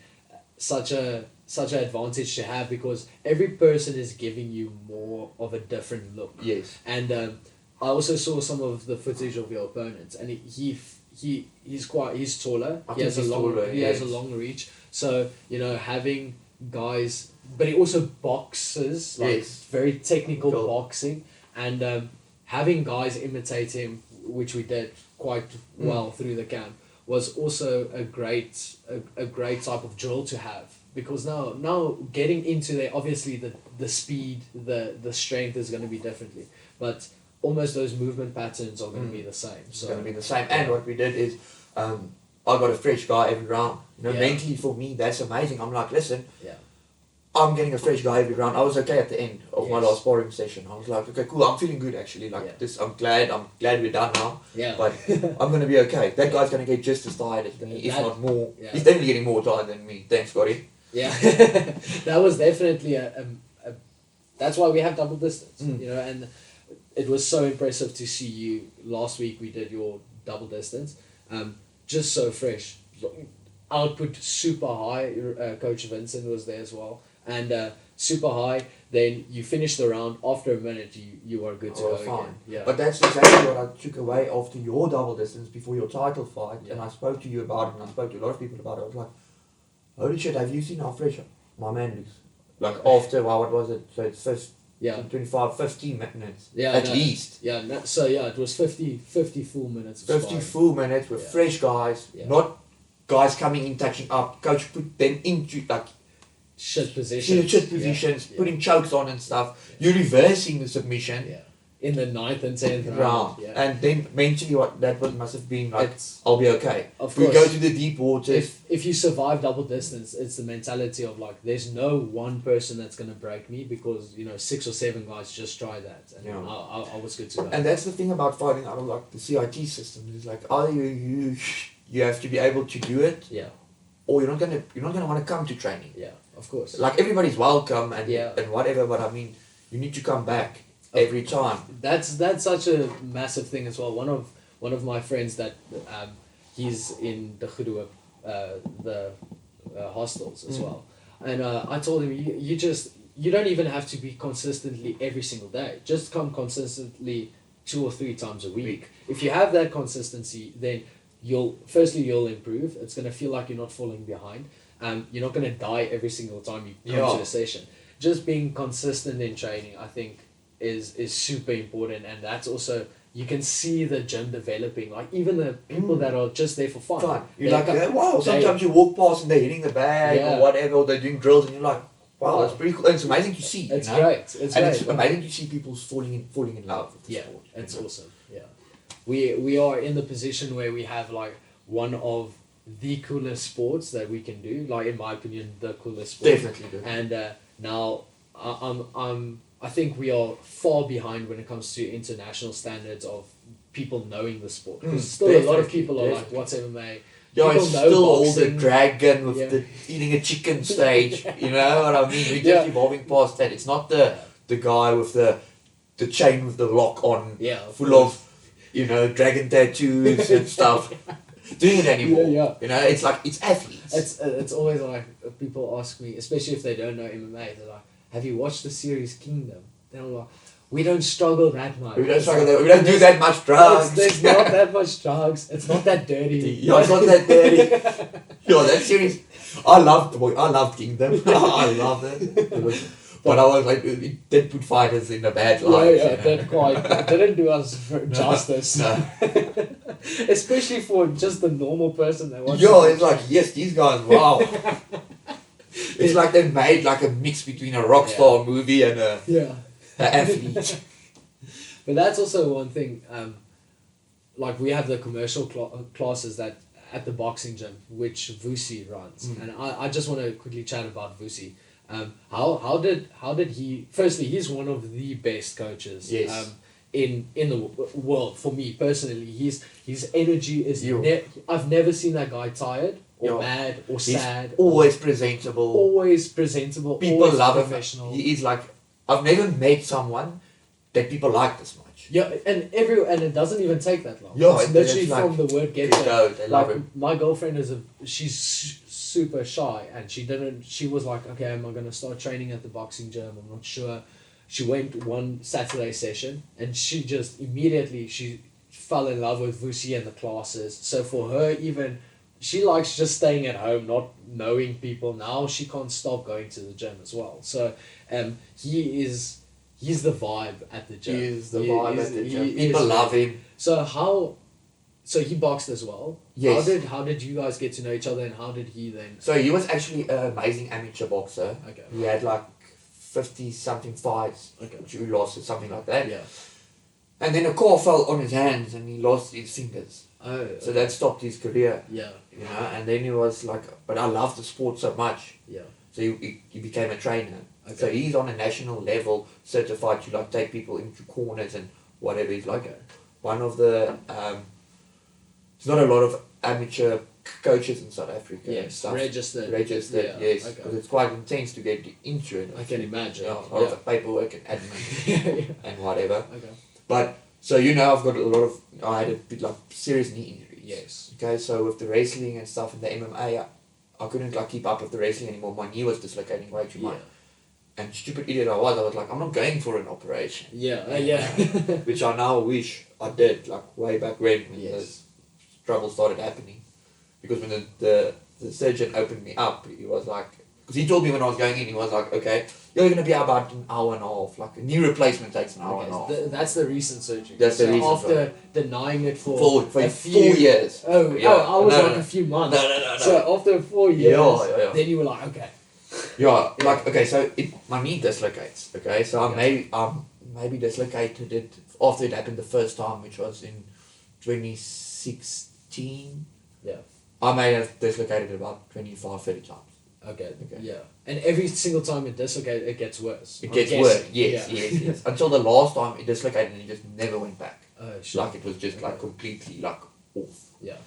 such an advantage to have because every person is giving you more of a different look. Yes. And I also saw some of the footage of your opponents, and he's taller. I He think has a he's long taller, he has a yes. long reach. So having guys, but he also boxes like Yes. very technical Cool. boxing, and having guys imitate him, which we did quite well through the camp, was also a great type of drill to have. Because now getting into there, obviously the speed, the strength is going to be differently, but almost those movement patterns are going to be the same. It's So going to be the same. And what we did is, I got a fresh guy every round. Yeah. Mentally for me, that's amazing. I'm like, listen, yeah, I'm getting a fresh guy every round. I was okay at the end of my Yes. last sparring session. I was like, okay, cool. I'm feeling good actually. Like Yeah. this, I'm glad we're done now. yeah. But I'm gonna be okay. That guy's gonna get just as tired as me, if That- not more. yeah. He's definitely getting more tired than me. Thanks, Scotty. Yeah, that was definitely a that's why we have double distance, and it was so impressive to see you last week. We did your double distance, just so fresh, output super high. Coach Vincent was there as well, and super high. Then you finish the round. After a minute, you are good to Oh, go fine. again. Yeah, But that's exactly what I took away after your double distance before your title fight, Yeah. and I spoke to you about it, and I spoke to a lot of people about it. I was like, holy shit, have you seen how fresh my man looks? Like after, what was it? So it's first yeah. 25, 15 minutes. Yeah, At no. least. Yeah, so it was 50 full minutes. Of 50 sparring. full minutes with Yeah. fresh guys, Yeah. not guys coming in, touching up. Coach put them into like Shit positions. shit positions, Yeah. putting chokes on and stuff. You're reversing the submission Yeah. In the 9th and 10th round. round. Yeah. And then mentally must have been like, It's- I'll be okay. Of We course. go to the deep waters. if you survive double distance, it's the mentality of like there's no one person that's gonna break me because 6 or 7 guys just try that and Yeah. I was good to go. And that's the thing about fighting out of like the CIT system is like either you have to be able to do it, yeah, or you're not gonna want to come to training. yeah, of course. Like everybody's welcome and Yeah. and whatever, but I mean you need to come back every time. That's such a massive thing as well. One of my friends that he's in the Goedoe, the hostels as well, and I told him you don't even have to be consistently every single day. Just come consistently 2 or 3 times a week. If you have that consistency, then you'll improve. It's gonna feel like you're not falling behind. You're not gonna die every single time you come to a session. Just being consistent in training, I think, is super important, and that's also you can see the gym developing. Like even the people that are just there for fun. You're like, wow. Sometimes you walk past and they're hitting the bag or whatever, or they're doing drills, and you're like, wow, that's pretty cool. And it's amazing to see. It's great. It's amazing to see people falling in love with the sport. It's awesome. Yeah, we are in the position where we have like one of the coolest sports that we can do. Like in my opinion, the coolest sport. Definitely. And now I think we are far behind when it comes to international standards of people knowing the sport. Because still a lot of people are like, what's MMA? Yeah, people it's still all the boxing. dragon with the eating a chicken stage. You know what I mean? We're just evolving past that. It's not the guy with the chain with the lock on, full of dragon tattoos and stuff. Doing it anymore. You know, it's like it's athletes. It's always like people ask me, especially if they don't know MMA, they're like, "Have you watched the series Kingdom?" Then I'm like, "We don't struggle that much. We don't do that much drugs. There's not that much drugs. It's not that dirty. Yeah, it's not that dirty. Yeah, that series. I loved Kingdom. I loved it. But I was like, it did put fighters in a bad light. It didn't do us justice. No. Especially for just the normal person that watches. It's like, yes, these guys, wow. It's like they made like a mix between a rock star movie and an athlete. But that's also one thing. Like we have the commercial classes that at the boxing gym, which Vusi runs, and I just want to quickly chat about Vusi. How did he? Firstly, he's one of the best coaches. Yes. In the world, for me personally, his energy is. I've never seen that guy tired or mad or sad. Always presentable. People always love professional. Him. He is like, I've never met someone that people like this much. Yeah, and it doesn't even take that long. Yeah, it's literally from the word get go. They love him. My girlfriend she's super shy, and she was like, okay, am I gonna start training at the boxing gym? I'm not sure. She went one Saturday session, and she just immediately she fell in love with Vusi and the classes. So for her, even she likes just staying at home, not knowing people. Now she can't stop going to the gym as well. So he's the vibe at the gym. He is the vibe at the gym. People love him. So he boxed as well. Yes. How did you guys get to know each other, and how did he then? So he was actually an amazing amateur boxer. Okay. He had like 50-something fights, which he lost or something like that. Yeah. And then a car fell on his hands and he lost his fingers. Oh. So that stopped his career. Yeah. You know, and then he was like, but I love the sport so much. Yeah. So he became a trainer. Okay. So he's on a national level, certified to like take people into corners and whatever. He's like one of the. There's not a lot of amateur coaches in South Africa. Yes, registered. Yes, because it's quite intense to get into it. I can imagine. A lot of paperwork and admin and whatever. Okay. But so I've got a lot of. I had a bit like serious knee injuries. Yes. Okay, so with the wrestling and stuff and the MMA, I couldn't like keep up with the wrestling anymore. My knee was dislocating way too much. And stupid idiot I was like, I'm not going for an operation. Yeah. Which I now wish I did, like way back when the trouble started happening. Because when the surgeon opened me up, he was like, because he told me when I was going in, he was like, okay, you're going to be about an hour and a half. Like a knee replacement takes an hour and a half. That's the recent surgery. That's the recent after denying it for a few 4 years. I was a few months. No. So after 4 years, then you were like, okay. Yeah, like, okay, so my knee dislocates, okay? So I maybe dislocated it after it happened the first time, which was in 2016. Yeah. I may have dislocated it about 25, 30 times. Okay. Yeah. And every single time it dislocates, it gets worse. It gets worse, yes. Until the last time it dislocated and it just never went back. Oh, shit. Like it was just like completely like off. Yeah.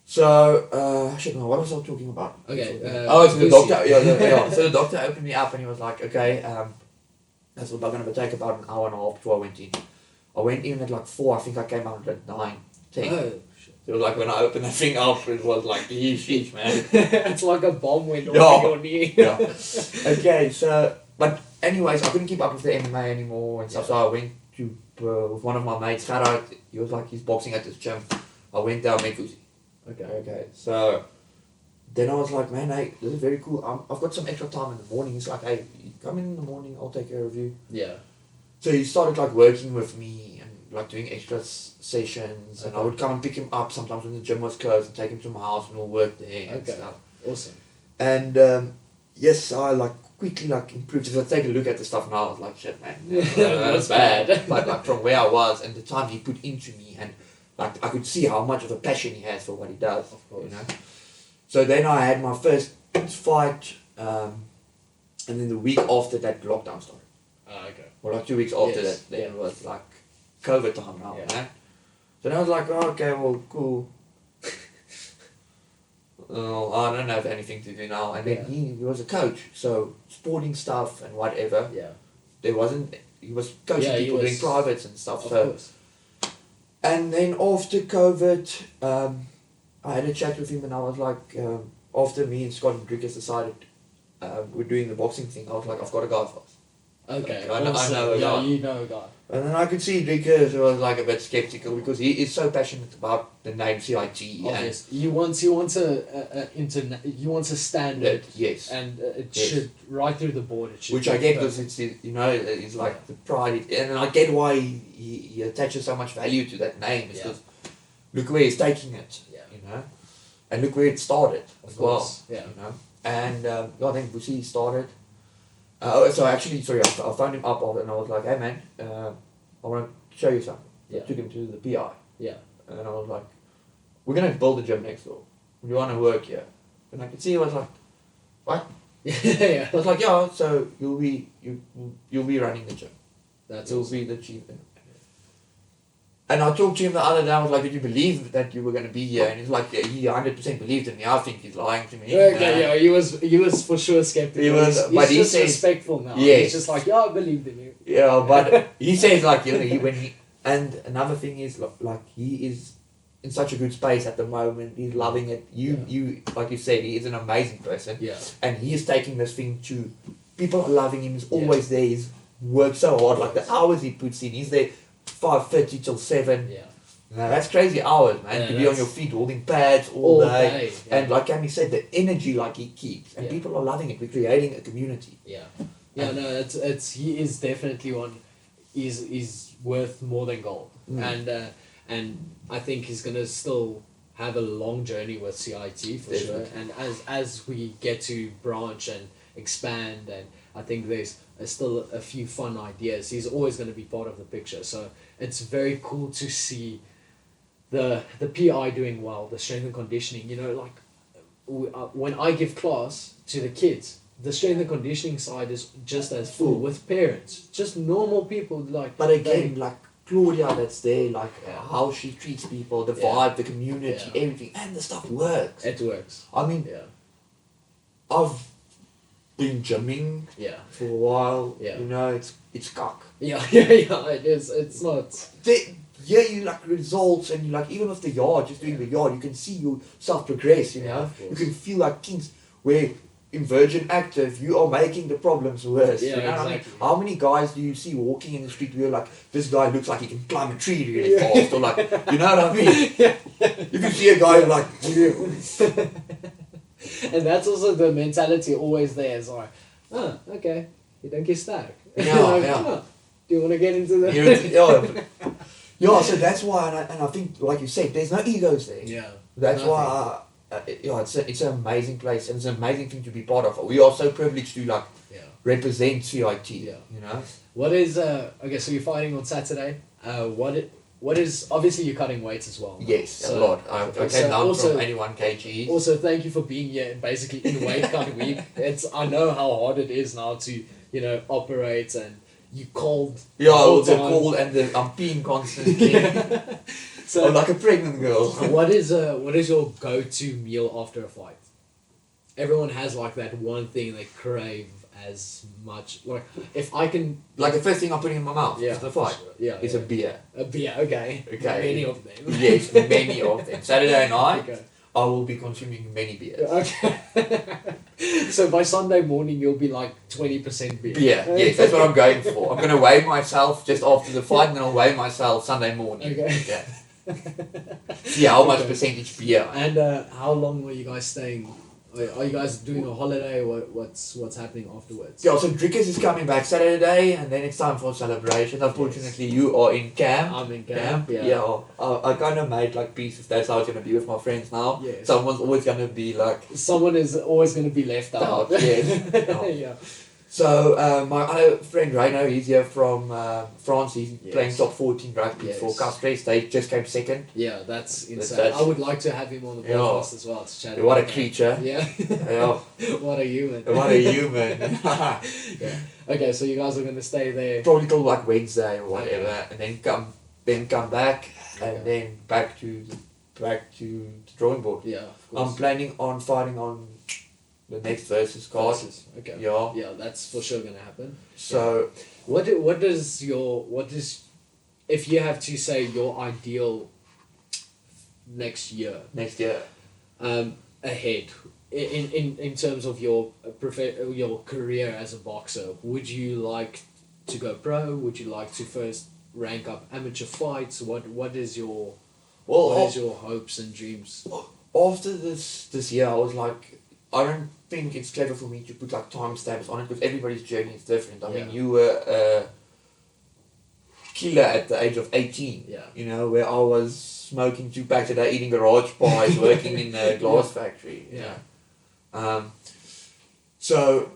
So, what was I talking about? Okay. So the doctor, So the doctor opened me up and he was like, okay, that's what I'm going to take about an hour and a half before I went in. I went in at like 4, I think I came out at 9, 10. Oh, shit. It was like when I opened that thing up, it was like, sheesh, man. It's like a bomb went off your knee. Yeah. Okay, so, but anyways, I couldn't keep up with the MMA anymore and stuff, so I went to, with one of my mates, shout out, he was like, he's boxing at this gym. I went there, I met Uzi. Okay. Okay, so then I was like, man, hey, this is very cool. I've got some extra time in the morning. He's like, hey, you come in the morning, I'll take care of you. Yeah. So he started like working with me and like doing extra sessions, and I would come and pick him up sometimes when the gym was closed and take him to my house and we'll work there and stuff. Awesome. And yes, I like quickly like improved. If I take a look at the stuff now, I was like, shit, man, that was bad. But like from where I was and the time he put into me, and like I could see how much of a passion he has for what he does. Of course. You know. So then I had my first fight, and then the week after that, lockdown started. Okay. Or like 2 weeks after Yes, that, then it was like COVID time now, man. So then I was like, oh, okay, well, cool. I don't have anything to do now. And then he was a coach, so sporting stuff and whatever. Yeah. There wasn't, he was coaching people doing privates and stuff. Of So. course. And then after COVID, I had a chat with him and I was like, after me and Scott Rodriguez decided we're doing the boxing thing, I was like, I've got a guy for us. Okay. I know a guy. you know a guy. And then I could see Rodriguez was like a bit skeptical because he is so passionate about the name CIT. Obvious. He wants a standard. Yes. And it should right through the board. It should. Which I get because it's it's like the pride, and I get why he attaches so much value to that name. It's because look where he's taking it. Yeah. You know, and look where it started as well. Yeah. You know, and I think Busi started. I phoned him up and I was like, hey man, I want to show you something. So I took him to the PI. Yeah. And I was like, we're going to build a gym next door. Do you want to work here? And I could see he was like, what? Yeah. I was like, yeah, so you'll be running the gym. That's You'll awesome. be the chief. And I talked to him the other day, I was like, did you believe that you were going to be here? And he's like, yeah, he 100% believed in me. I think he's lying to me. Okay, he was for sure skeptical. He was, he's but he just says, respectful now. Yes. He's just like, yeah, I believed in you. Yeah, but he says like, and another thing is like he is in such a good space at the moment. He's loving it. You like you said, he is an amazing person. Yeah. And he is taking this thing to, people are loving him. He's always there. He's worked so hard. Like the hours he puts in. He's there 5:30 till 7. Yeah. Now that's crazy hours, man. Yeah, to be on your feet holding pads all day. Yeah. And like Cammy said, the energy like he keeps. And people are loving it. We're creating a community. Yeah. Yeah, no, it's he is definitely one. Is worth more than gold, and I think he's gonna still have a long journey with CIT for sure. And as we get to branch and expand, and I think there's still a few fun ideas. He's always going to be part of the picture. So it's very cool to see the PI doing well, the strength and conditioning. You know, like when I give class to the kids, the strength and conditioning side is just as full with parents, just normal people like. But again, like Claudia, that's there, like how she treats people, the vibe, the community, everything, and the stuff works. It works. I mean, I've been gymming for a while. Yeah. You know, it's cock. Yeah, it is. It's not. You like results, and you like even with the yard, just doing the yard, you can see yourself progress. You know, you can feel like kings where. In Virgin Active, you are making the problems worse. Yeah, you know exactly. what I mean? How many guys do you see walking in the street where you're like, this guy looks like he can climb a tree really fast, or like, you know what I mean? You can see a guy like, and that's also the mentality always there. It's like, okay, you don't get stuck. Yeah. Do you want to get into the? So that's why, and I think, like you said, there's no egos there. Yeah. That's why. It's an amazing place, and it's an amazing thing to be part of. We are so privileged to represent CIT. Yeah. You know. What is okay? So you're fighting on Saturday. What is obviously you're cutting weights as well. Yes, a lot. I came down from 81 kg. Also, thank you for being here. Basically, in weight cut week. I know how hard it is now to operate, and you cold. Yeah, the cold and I'm peeing constantly. So I'm like a pregnant girl. What is your go-to meal after a fight? Everyone has like that one thing they crave as much. Like if I can. Like the first thing I'm putting in my mouth after the fight. Is a beer. A beer, okay. Many of them. Yes, many of them. Saturday night, I will be consuming many beers. Okay. So by Sunday morning, you'll be like 20% beer. Yeah, yes, that's what I'm going for. I'm going to weigh myself just after the fight, and then I'll weigh myself Sunday morning. Okay. Yeah, how much Okay. percentage beer. And how long were you guys staying? Are you guys doing a holiday? What's happening afterwards? Yeah, so Drickers is coming back Saturday, and then it's time for celebration. Unfortunately, you are in camp. I'm in camp. Yeah. Yeah, I kind of made like peace if that's how it's gonna be with my friends now. Yes. Someone's always gonna be like. Someone is always going to be left out. Yes. Yeah. So my other friend Reino, he's here from France. He's Yes. playing top 14 rugby Yes. for Castres. They just came second. Yeah, that's insane. That's- I would like to have him on the Yeah. podcast as well to chat. What a about that. creature! Yeah. Yeah, What a human. what a human! Yeah. Okay, so you guys are going to stay there. Probably till like Wednesday or whatever, Okay. and then come back, and Okay. then back to the drawing board. Yeah, of I'm course. planning on fighting on the next versus card. Versus, okay. Yeah. Yeah, that's for sure going to happen. So What is if you have to say your ideal next year next year, ahead in terms of your your career as a boxer, would you like to go pro? Would you like to first rank up amateur fights? What is your hopes and dreams? after this year, I was like, I don't think it's clever for me to put like timestamps on it because everybody's journey is different. I mean, Yeah. you were a killer at the age of 18. Yeah. You know, where I was smoking 2 packs a day, eating garage pies, working in a glass factory. you Yeah. know. So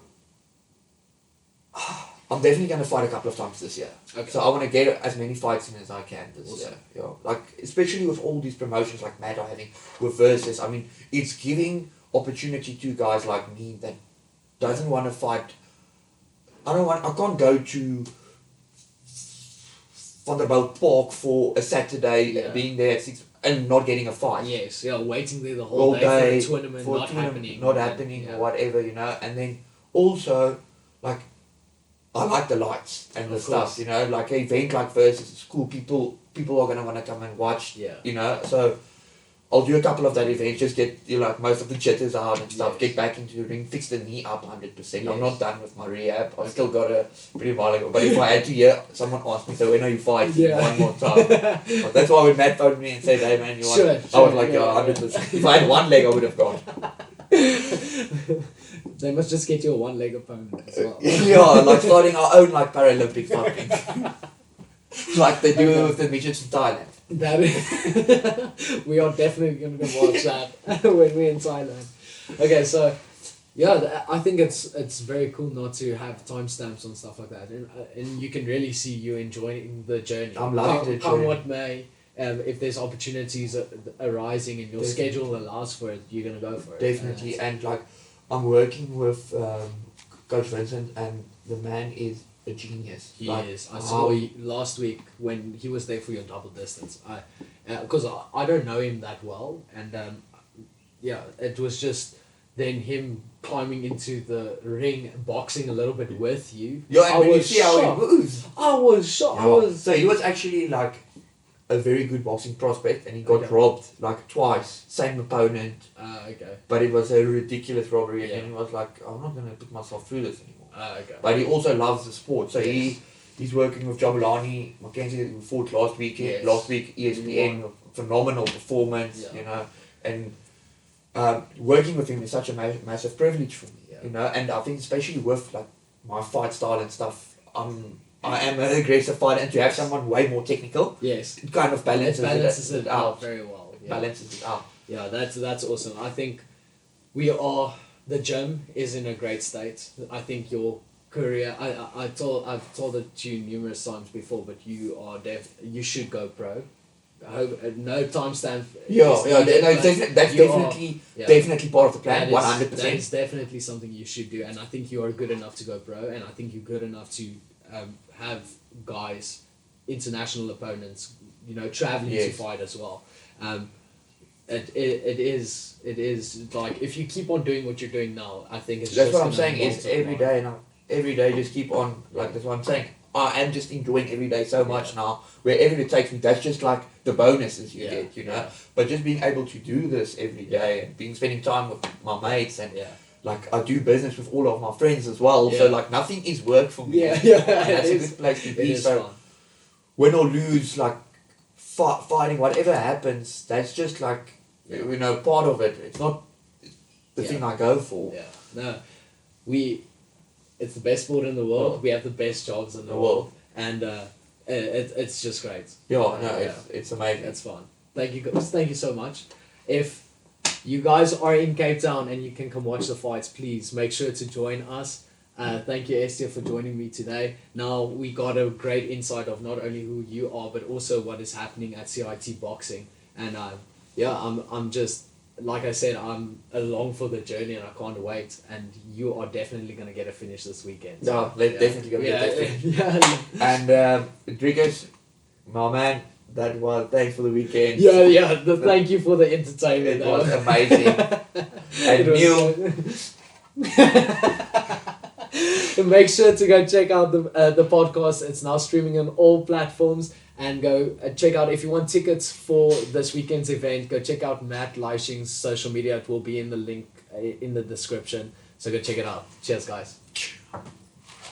I'm definitely going to fight a couple of times this year. Okay. So I want to get as many fights in as I can this Awesome. year. Yeah. Like, especially with all these promotions like Matt are having with Versus. I mean, it's giving opportunity to guys like me that doesn't want to fight. I can't go to Vanderbilt Park for a Saturday, Yeah. being there at 6 and not getting a fight. Yes, yeah, waiting there the All whole day day for a tournament for a not tournament happening. not happening Yeah. or whatever, you know. And then also, like, I like the lights and the Of stuff, course. you know. Like an event like Versus, it's cool. People are gonna want to come and watch, Yeah. you know. So I'll do a couple of that events, just get like most of the jitters out and stuff. Yes. Get back into the ring, fix the knee up 100%. I'm Yes. not done with my rehab. I've still got a pretty while ago. But if I had to hear someone ask me, so when are you fighting? Yeah. One more time. But that's why when Matt phoned me and said, "Hey man, you want?" Sure, I was sure, like, yeah, "Yeah, yeah. 100%." If I had one leg, I would have gone. They must just get you a one leg opponent as well. Yeah, like starting our own like Paralympic fighting. Like they do with the midgets in Thailand. That is, we are definitely going to go watch that when we're in Thailand. Okay, so yeah, I think it's very cool not to have timestamps on stuff like that, and you can really see you enjoying the journey. I'm loving the Come journey. what may, if there's opportunities arising and your Definitely. schedule allows for it, you're gonna go for it. Definitely, and like I'm working with Coach Vincent, and the man is a genius. He Like, is. I how- saw last week when he was there for your double distance. Because I don't know him that well, and yeah, it was just then him climbing into the ring, boxing a little bit with you. Yeah, I and when you was see how shocked. he moves. I was shocked. I Yeah. was. So he was actually like a very good boxing prospect, and he got Okay. robbed like twice, same opponent, Okay. but it was a ridiculous robbery, and Yeah. then he was like, "I'm not gonna put myself through this anymore." Okay. But he also loves the sport, so Yes. he's working with Jabulani Mackenzie, who fought last week. Yes. Last week, ESPN, phenomenal performance, Yeah. you know, and working with him is such a massive privilege for me, Yeah. you know, and I think especially with like my fight style and stuff, I am an aggressive fighter, and to have someone way more technical, Yes. it kind of It balances it out. out very well. Yeah. Balances it out. Yeah, that's awesome. I think the gym is in a great state. I think your career, I've told it to you numerous times before, but you should go pro. I hope no timestamp. Yeah, is yeah, needed, no, but that's you are- definitely yeah. definitely part of the plan, That is- 100%. That is definitely something you should do, and I think you are good enough to go pro, and I think you're good enough to have guys, international opponents, traveling to Yes. fight as well. It is like if you keep on doing what you're doing now, I think it's That's just what I'm gonna saying is multiply. every day now, every day just keep on, like that's what I'm saying. I am just enjoying every day so much now. Wherever it takes me, that's just like the bonuses you Yeah, get, you know. yeah. But just being able to do this every day and spending time with my mates, and Yeah. like I do business with all of my friends as well. So Yeah. like nothing is work for me. Yeah, yeah, And that's it a is. good place to It be. is So fun. win or lose, like fighting, whatever happens, that's just like, you know, part of it. It's not the thing I go for. Yeah. No, it's the best sport in the world. We have the best jobs in the world. And it's just great. It's amazing. It's fun. Thank you guys. Thank you so much. If you guys are in Cape Town and you can come watch the fights, please make sure to join us. Thank you, SD, for joining me today. Now we got a great insight of not only who you are, but also what is happening at CIT Boxing. And I'm just, like I said, I'm along for the journey and I can't wait. And you are definitely going to get a finish this weekend. So, definitely going to get that finish. Yeah. And Rodriguez, my man, thanks for the weekend. Thank you for the entertainment. It was amazing. And Neil. Make sure to go check out the podcast. It's now streaming on all platforms. And go check out, if you want tickets for this weekend's event, go check out Matt Leishing's social media. It will be in the link in the description. So go check it out. Cheers, guys.